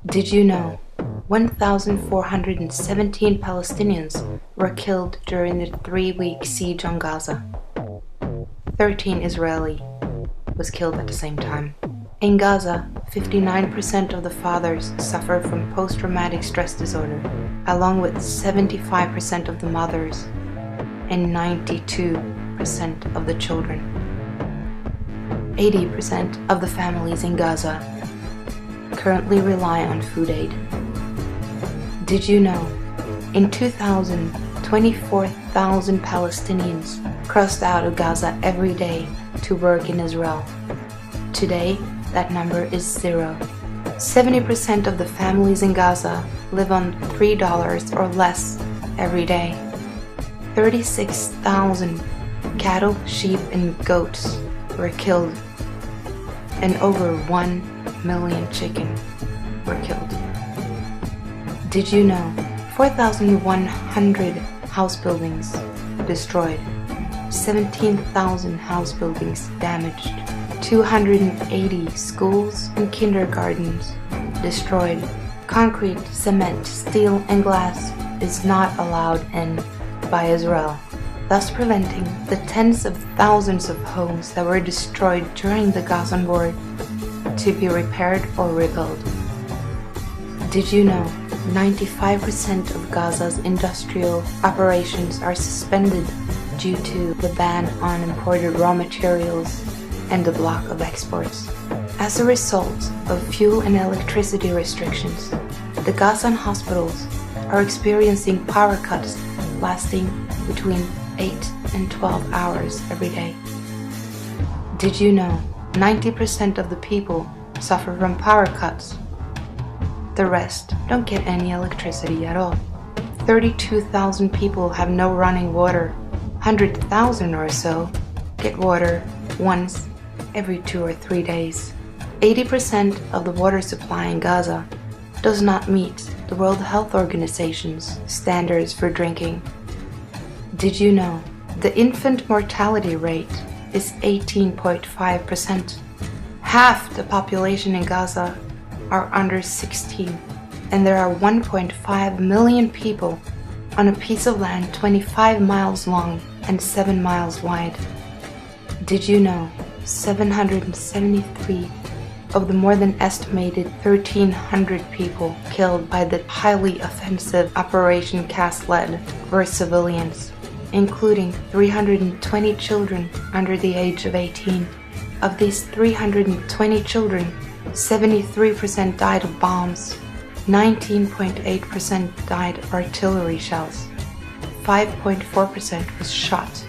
Did you know 1,417 Palestinians were killed during the 3-week siege on Gaza? 13 Israeli was killed at the same time. In Gaza, 59% of the fathers suffer from post-traumatic stress disorder, along with 75% of the mothers and 92% of the children. 80% of the families in Gaza currently rely on food aid. Did you know, in 2000, 24,000 Palestinians crossed out of Gaza every day to work in Israel. Today, that number is 0. 70% of the families in Gaza live on $3 or less every day. 36,000 cattle, sheep, and goats were killed, and over 1 million chicken were killed. Did you know 4,100 house buildings destroyed, 17,000 house buildings damaged, 280 schools and kindergartens destroyed. Concrete, cement, steel, and glass is not allowed in by Israel, thus preventing the tens of thousands of homes that were destroyed during the Gazan war to be repaired or rebuilt. Did you know 95% of Gaza's industrial operations are suspended due to the ban on imported raw materials and the block of exports? As a result of fuel and electricity restrictions, the Gazan hospitals are experiencing power cuts lasting between 8 and 12 hours every day. Did you know 90% of the people suffer from power cuts? The rest don't get any electricity at all. 32,000 people have no running water. 100,000 or so get water once every 2 or 3 days. 80% of the water supply in Gaza does not meet the World Health Organization's standards for drinking. Did you know the infant mortality rate is 18.5%? Half the population in Gaza are under 16, and there are 1.5 million people on a piece of land 25 miles long and 7 miles wide. Did you know 773 of the more than estimated 1,300 people killed by the highly offensive Operation Cast Lead were civilians, including 320 children under the age of 18. Of these 320 children, 73% died of bombs, 19.8% died of artillery shells, 5.4% was shot,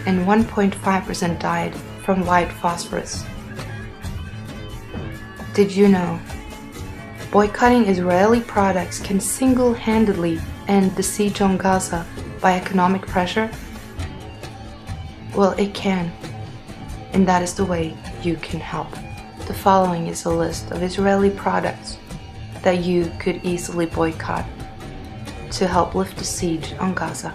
and 1.5% died from light phosphorus. Did you know boycotting Israeli products can single-handedly end the siege on Gaza by economic pressure? Well, it can, and that is the way you can help. The following is a list of Israeli products that you could easily boycott to help lift the siege on Gaza.